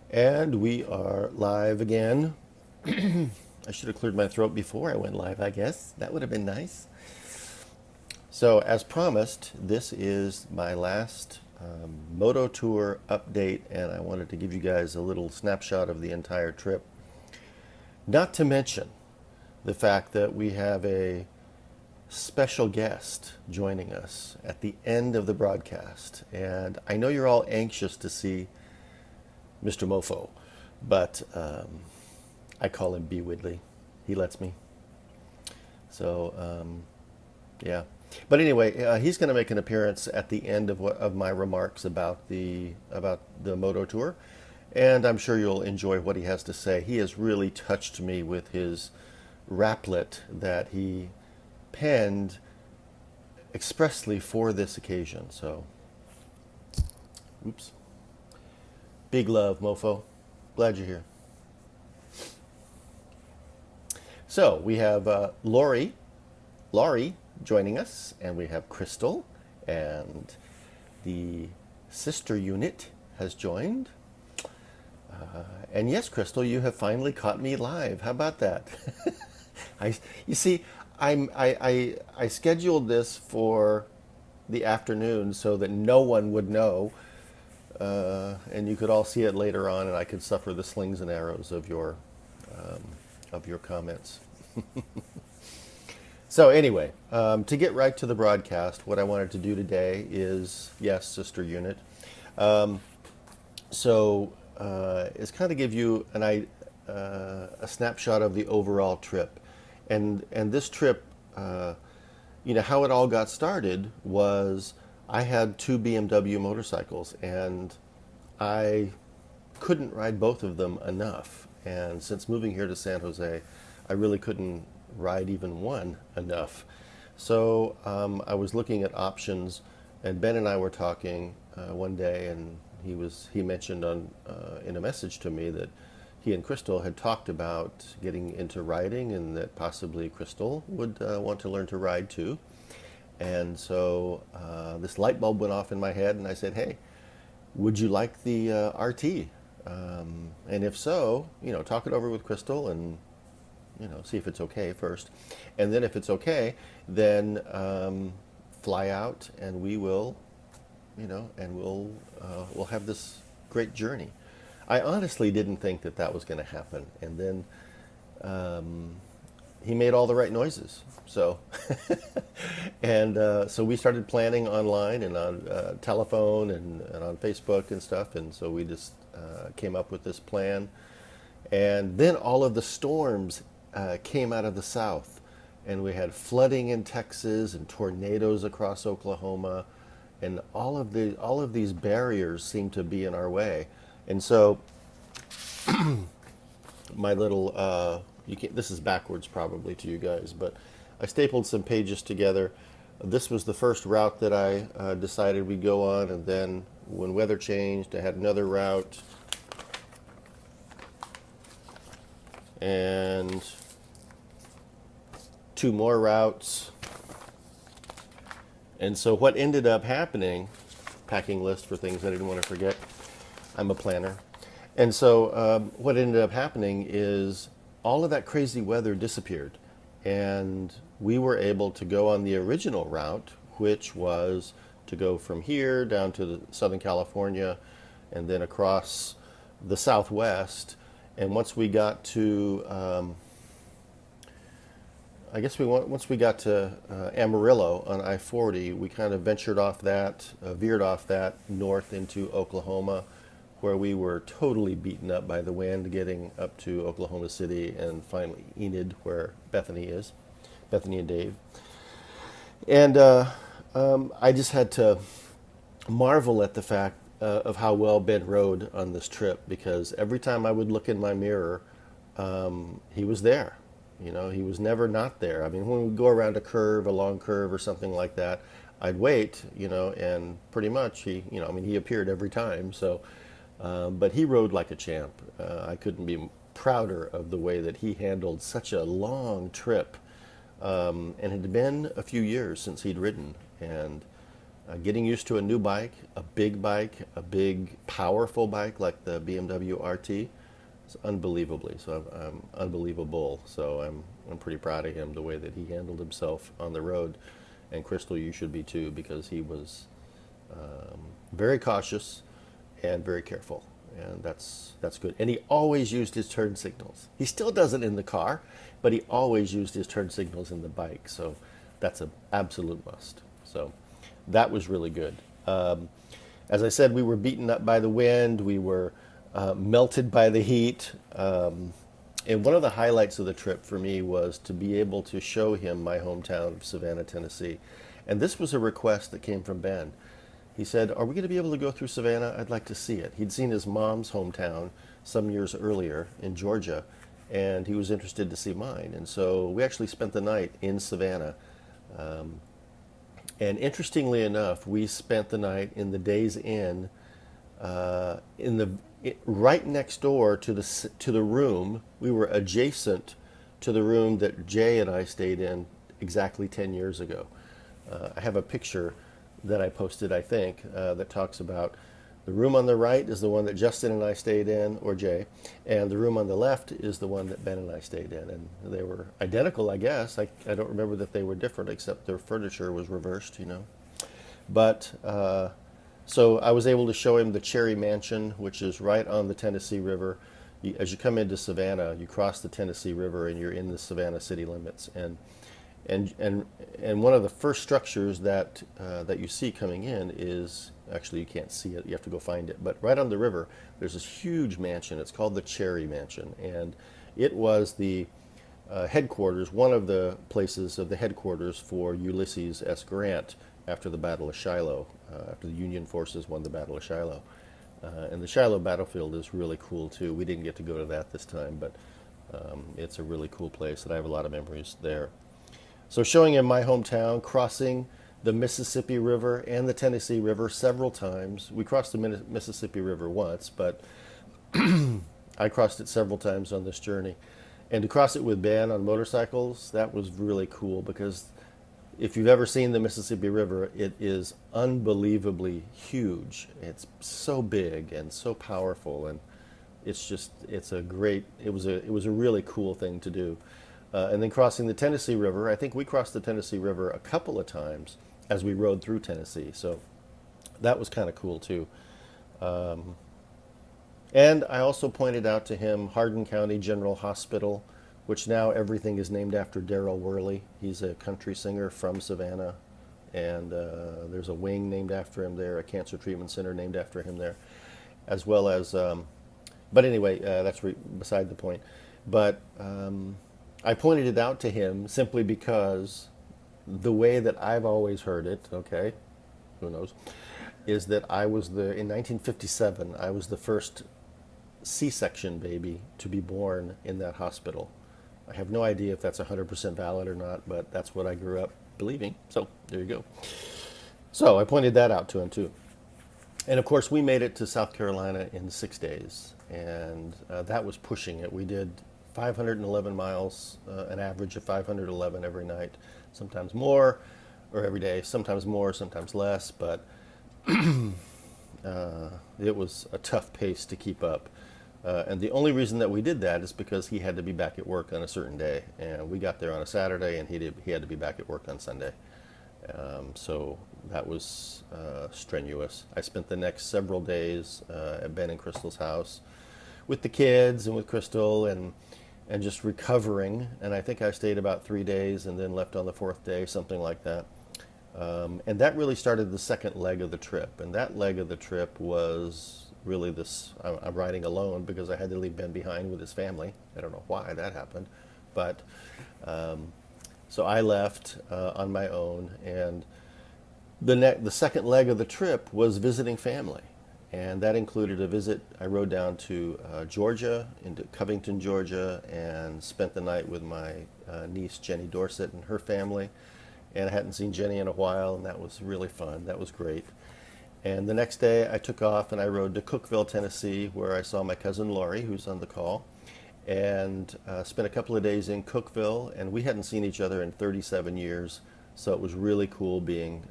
And we are live again. I should have cleared my throat before I went live, I guess. That would have been nice. So, as promised, this is my last Mototour update, and I wanted to give you guys a little snapshot of the entire trip. Not to mention the fact that we have a special guest joining us at the end of the broadcast. And I know you're all anxious to see Mr. Mofo, but I call him B. Widdley. He lets me. So, yeah. But anyway, he's going to make an appearance at the end of my remarks about the Mototour, and I'm sure you'll enjoy what he has to say. He has really touched me with his raplet that he penned expressly for this occasion. So, oops. Big love, Mofo. Glad you're here. So we have Laurie joining us, and we have Crystal, and the sister unit has joined. And yes, Crystal, you have finally caught me live. How about that? You see, I scheduled this for the afternoon so that no one would know, and you could all see it later on, and I could suffer the slings and arrows of your comments. So anyway, to get right to the broadcast, what I wanted to do today is, yes, sister unit. It's kind of give you a snapshot of the overall trip, and this trip, how it all got started was I had two BMW motorcycles, and I couldn't ride both of them enough. And since moving here to San Jose, I really couldn't ride even one enough. So I was looking at options, and Ben and I were talking one day, and he mentioned in a message to me that he and Crystal had talked about getting into riding, and that possibly Crystal would want to learn to ride too. And so this light bulb went off in my head, and I said, "Hey, would you like the RT? And if so, talk it over with Crystal and see if it's okay first. And then if it's okay, then fly out, and we will, and we'll have this great journey." I honestly didn't think that was going to happen, and then he made all the right noises. So, and so we started planning online and on telephone and on Facebook and stuff, and so we just came up with this plan. And then all of the storms came out of the south, and we had flooding in Texas and tornadoes across Oklahoma, and all of these barriers seemed to be in our way. And so my little this is backwards probably to you guys, but I stapled some pages together. This was the first route that I decided we'd go on, and then when weather changed, I had another route, and two more routes. And so what ended up happening, packing list for things I didn't want to forget. I'm a planner. And so what ended up happening is all of that crazy weather disappeared, and we were able to go on the original route, which was to go from here down to Southern California and then across the Southwest. And once we got to once we got to Amarillo on I-40, we kind of ventured off that, veered off that north into Oklahoma, where we were totally beaten up by the wind getting up to Oklahoma City, and finally Enid, where Bethany and Dave. And I just had to marvel at the fact of how well Ben rode on this trip, because every time I would look in my mirror, he was there. He was never not there. I mean, when we go around a long curve or something like that, I'd wait, and pretty much he appeared every time. So, but he rode like a champ. I couldn't be prouder of the way that he handled such a long trip. And it had been a few years since he'd ridden, and getting used to a new bike, a big, powerful bike like the BMW RT. It's unbelievably so. Unbelievable. So I'm pretty proud of him the way that he handled himself on the road, and Crystal, you should be too, because he was very cautious and very careful, and that's good. And he always used his turn signals. He still does it in the car, but he always used his turn signals in the bike. So that's an absolute must. So that was really good. As I said, we were beaten up by the wind. We were melted by the heat. And one of the highlights of the trip for me was to be able to show him my hometown of Savannah, Tennessee. And this was a request that came from Ben. He said, "Are we going to be able to go through Savannah? I'd like to see it." He'd seen his mom's hometown some years earlier in Georgia, and he was interested to see mine. And so we actually spent the night in Savannah. And interestingly enough, we spent the night in the Days Inn, right next door to the room. We were adjacent to the room that Jay and I stayed in exactly 10 years ago. I have a picture that I posted, I think, that talks about the room on the right is the one that Justin and I stayed in, or Jay, and the room on the left is the one that Ben and I stayed in. And they were identical, I guess. I don't remember that they were different, except their furniture was reversed, you know. But so I was able to show him the Cherry Mansion, which is right on the Tennessee River. As you come into Savannah, you cross the Tennessee River and you're in the Savannah city limits. And one of the first structures that you see coming in is, actually you can't see it, you have to go find it, but right on the river there's this huge mansion. It's called the Cherry Mansion, and it was the headquarters, one of the places of the headquarters for Ulysses S. Grant after the Battle of Shiloh, after the Union forces won the Battle of Shiloh. And the Shiloh battlefield is really cool too. We didn't get to go to that this time, but it's a really cool place, and I have a lot of memories there. So showing him my hometown, crossing the Mississippi River and the Tennessee River several times. We crossed the Mississippi River once, but I crossed it several times on this journey. And to cross it with Ben on motorcycles, that was really cool, because if you've ever seen the Mississippi River, it is unbelievably huge. It's so big and so powerful, and it was a really cool thing to do. And then crossing the Tennessee River, I think we crossed the Tennessee River a couple of times as we rode through Tennessee. So that was kind of cool too. And I also pointed out to him Hardin County General Hospital, which now everything is named after Darryl Worley. He's a country singer from Savannah, and there's a wing named after him there, a cancer treatment center named after him there, as well as, but anyway, that's beside the point. But I pointed it out to him simply because the way that I've always heard it, okay, who knows, is that in 1957, I was the first C-section baby to be born in that hospital. I have no idea if that's 100% valid or not, but that's what I grew up believing. So there you go. So I pointed that out to him too. And of course, we made it to South Carolina in 6 days, and that was pushing it. We did 511 miles, an average of 511 every night, sometimes more, or every day, sometimes more, sometimes less, but it was a tough pace to keep up. And the only reason that we did that is because he had to be back at work on a certain day, and we got there on a Saturday, and he had to be back at work on Sunday. So that was strenuous. I spent the next several days at Ben and Crystal's house with the kids and with Crystal, and just recovering. And I think I stayed about 3 days and then left on the fourth day, something like that. And that really started the second leg of the trip. And that leg of the trip was really this, I'm riding alone because I had to leave Ben behind with his family. I don't know why that happened. But so I left on my own. And the second leg of the trip was visiting family. And that included a visit. I rode down to Georgia, into Covington, Georgia, and spent the night with my niece, Jenny Dorset, and her family. And I hadn't seen Jenny in a while, and that was really fun. That was great. And the next day, I took off and I rode to Cookeville, Tennessee, where I saw my cousin Lori, who's on the call, and spent a couple of days in Cookeville. And we hadn't seen each other in 37 years. So it was really cool getting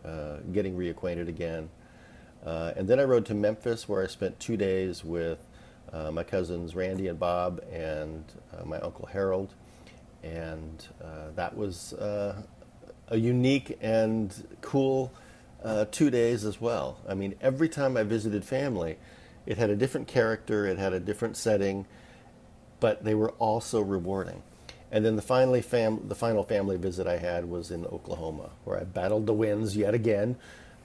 reacquainted again. And then I rode to Memphis, where I spent 2 days with my cousins Randy and Bob and my uncle Harold. And that was a unique and cool 2 days as well. I mean, every time I visited family, it had a different character, it had a different setting, but they were all so rewarding. And then the final family visit I had was in Oklahoma, where I battled the winds yet again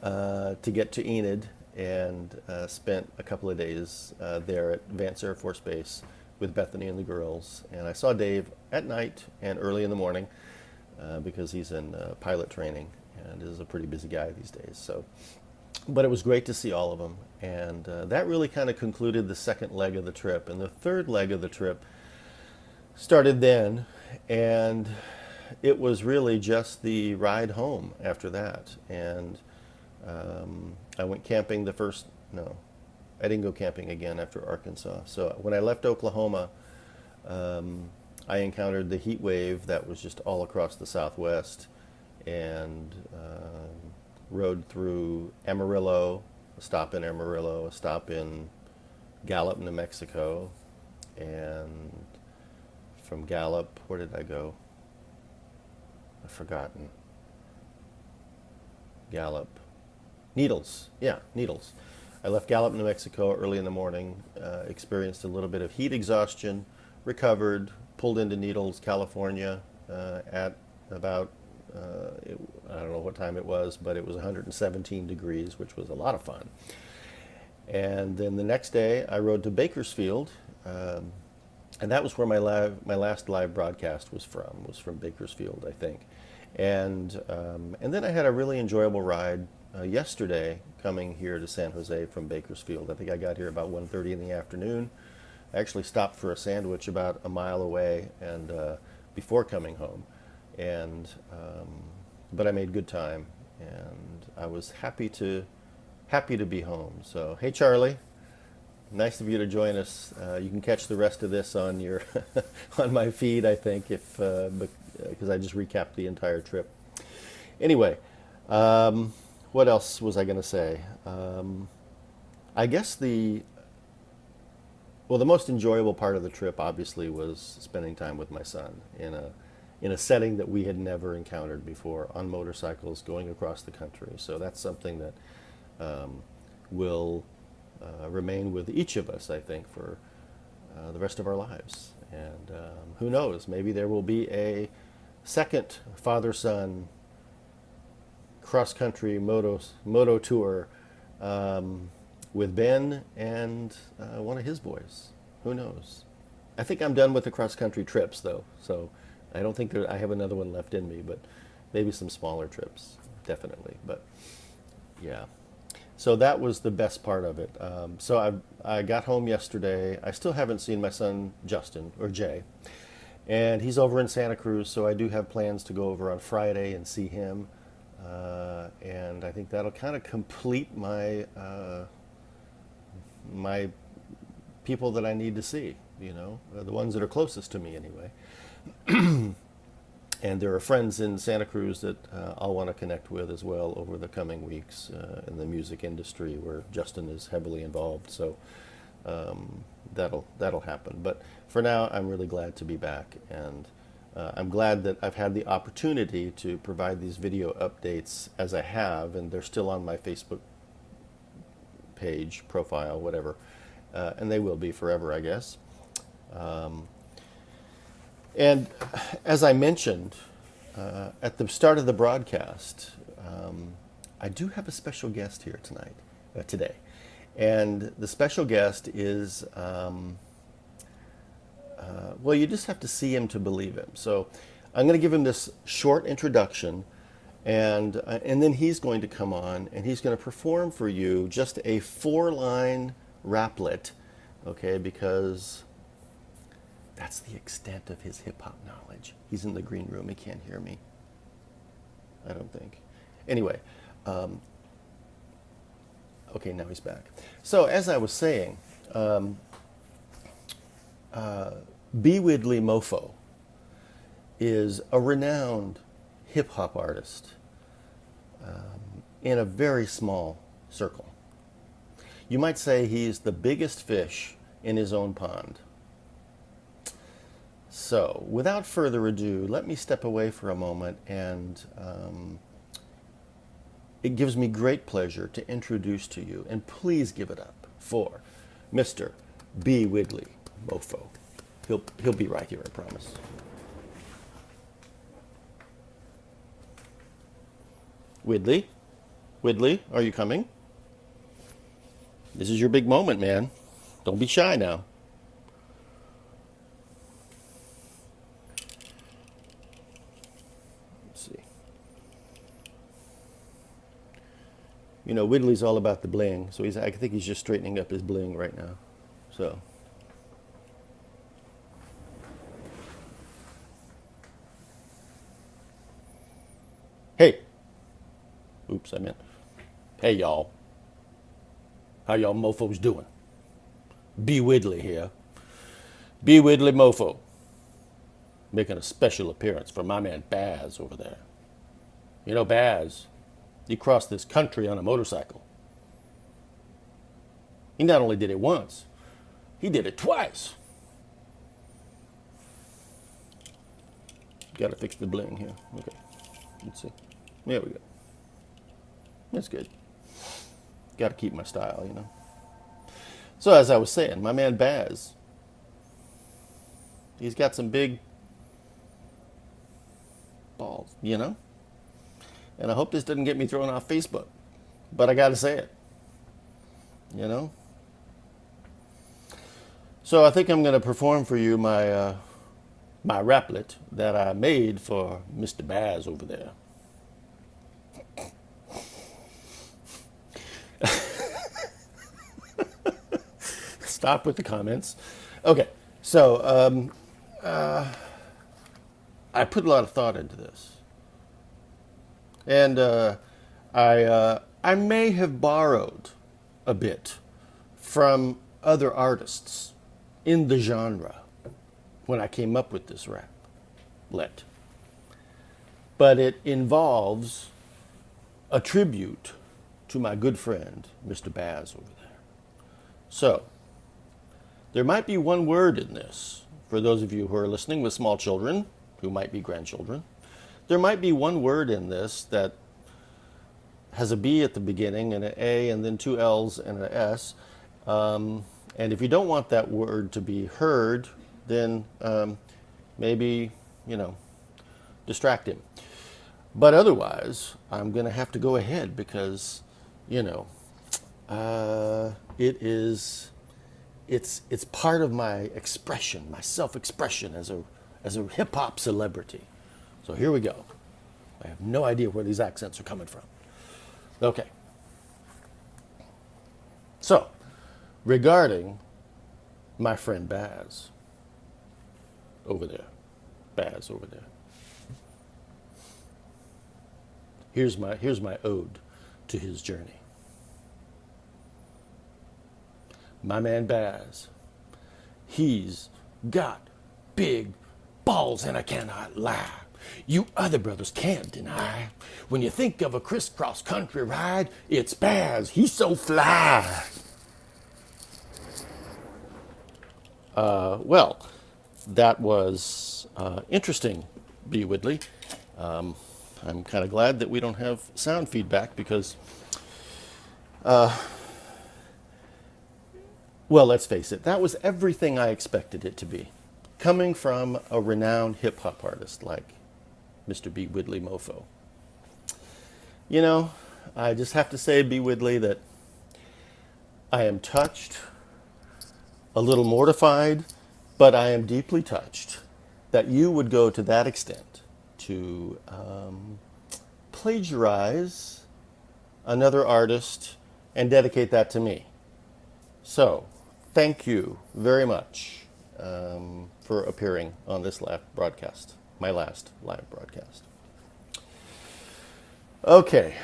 to get to Enid, and spent a couple of days there at Vance Air Force Base with Bethany and the girls. And I saw Dave at night and early in the morning because he's in pilot training and is a pretty busy guy these days. So, but it was great to see all of them. And that really kind of concluded the second leg of the trip. And the third leg of the trip started then, and it was really just the ride home after that. And I went camping no, I didn't go camping again after Arkansas. So when I left Oklahoma, I encountered the heat wave that was just all across the Southwest, and rode through Amarillo, a stop in Amarillo, a stop in Gallup, New Mexico, and from Gallup, where did I go? I've forgotten. Gallup. Needles. Yeah, Needles. I left Gallup, New Mexico early in the morning, experienced a little bit of heat exhaustion, recovered, pulled into Needles, California at about, I don't know what time it was, but it was 117 degrees, which was a lot of fun. And then the next day I rode to Bakersfield, and that was where my last live broadcast was from Bakersfield, I think. And then I had a really enjoyable ride yesterday coming here to San Jose from Bakersfield. I think I got here about 1:30 in the afternoon. I actually stopped for a sandwich about a mile away and before coming home. And but I made good time, and I was happy to be home. So hey, Charlie, nice of you to join us. You can catch the rest of this on your on my feed, I think, if because I just recapped the entire trip. Anyway, what else was I going to say? I guess the most enjoyable part of the trip, obviously, was spending time with my son in a setting that we had never encountered before, on motorcycles going across the country. So that's something that will remain with each of us, I think, for the rest of our lives. And who knows, maybe there will be a second father-son cross-country moto tour with Ben and one of his boys. Who knows? I think I'm done with the cross-country trips, though, so I don't think I have another one left in me, but maybe some smaller trips, definitely. But yeah, so that was the best part of it. So I got home yesterday. I still haven't seen my son Justin, or Jay, and he's over in Santa Cruz, so I do have plans to go over on Friday and see him. And I think that'll kind of complete my my people that I need to see, the ones that are closest to me anyway. And there are friends in Santa Cruz that I'll want to connect with as well over the coming weeks in the music industry, where Justin is heavily involved. So that'll happen. But for now, I'm really glad to be back, and I'm glad that I've had the opportunity to provide these video updates as I have, and they're still on my Facebook page, profile, whatever, and they will be forever, I guess. And as I mentioned at the start of the broadcast, I do have a special guest here today. And the special guest is, well, you just have to see him to believe him. So I'm going to give him this short introduction, and then he's going to come on and he's going to perform for you just a 4-line raplet, okay, because that's the extent of his hip-hop knowledge. He's in the green room. He can't hear me, I don't think. Anyway, okay, now he's back. So as I was saying, Widdley Mofo is a renowned hip-hop artist in a very small circle. You might say he's the biggest fish in his own pond. So, without further ado, let me step away for a moment, and it gives me great pleasure to introduce to you, and please give it up for Mr. B. Widdley, Mofo. He'll be right here, I promise. Widdley? Widdley, are you coming? This is your big moment, man. Don't be shy now. Let's see. You know, Widdley's all about the bling, so I think he's just straightening up his bling right now. So. Hey. Oops, I meant. Hey, y'all. How y'all mofos doing? B. Widdley here. B. Widdley Mofo. Making a special appearance for my man Baz over there. You know, Baz, he crossed this country on a motorcycle. He not only did it once, he did it twice. Gotta fix the bling here. Okay, let's see. There we go. That's good. Gotta keep my style, you know. So as I was saying, my man Baz, he's got some big balls, you know? And I hope this doesn't get me thrown off Facebook, but I gotta say it, you know? So I think I'm gonna perform for you my raplet that I made for Mr. Baz over there. Stop with the comments. Okay, so I put a lot of thought into this, and I may have borrowed a bit from other artists in the genre when I came up with this raplet, but it involves a tribute to my good friend Mr. Baz over there. So. There might be one word in this, for those of you who are listening with small children, who might be grandchildren. There might be one word in this that has a B at the beginning and an A and then two L's and an S. And if you don't want that word to be heard, then maybe, you know, distract him. But otherwise, I'm going to have to go ahead because, you know, it's part of my expression, my self-expression as a hip-hop celebrity. So here we go. I have no idea where these accents are coming from. Okay. So, regarding my friend Baz over there. Baz over there. Here's my ode to his journey. My man Baz, he's got big balls and I cannot lie. You other brothers can't deny. When you think of a crisscross country ride, it's Baz, he's so fly. Well, that was interesting, B. Widdley. I'm kind of glad that we don't have sound feedback because well, let's face it, that was everything I expected it to be. Coming from a renowned hip-hop artist like Mr. B. Widdley Mofo. You know, I just have to say, B. Widdley, that I am touched, a little mortified, but I am deeply touched that you would go to that extent to plagiarize another artist and dedicate that to me. So, thank you very much for appearing on this live broadcast, my last live broadcast. Okay.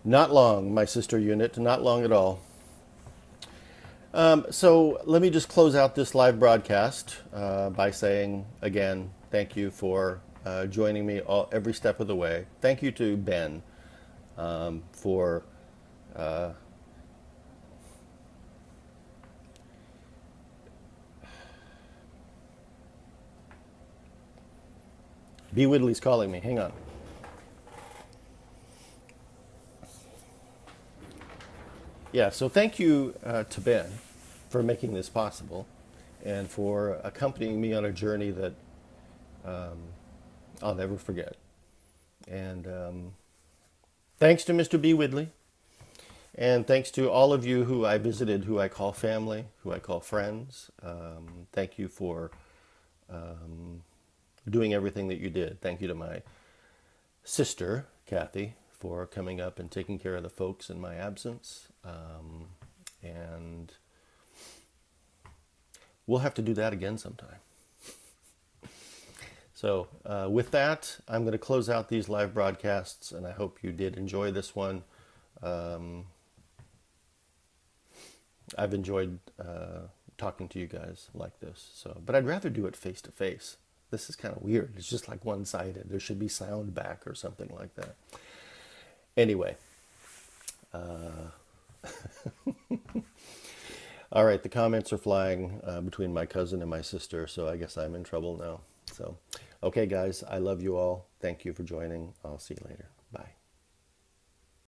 Not long, my sister unit, not long at all. So let me just close out this live broadcast by saying, again, thank you for joining me every step of the way. Thank you to Ben for B. Widdley's calling me. Hang on. Yeah, so thank you to Ben for making this possible and for accompanying me on a journey that I'll never forget. And thanks to Mr. B. Widdley, and thanks to all of you who I visited, who I call family, who I call friends. Thank you for doing everything that you did. Thank you to my sister, Kathy, for coming up and taking care of the folks in my absence. And we'll have to do that again sometime. So with that, I'm going to close out these live broadcasts, and I hope you did enjoy this one. I've enjoyed talking to you guys like this. So, but I'd rather do it face to face. This is kind of weird. It's just like one-sided. There should be sound back or something like that. Anyway. All right, the comments are flying between my cousin and my sister, so I guess I'm in trouble now. So, okay, guys, I love you all. Thank you for joining. I'll see you later. Bye.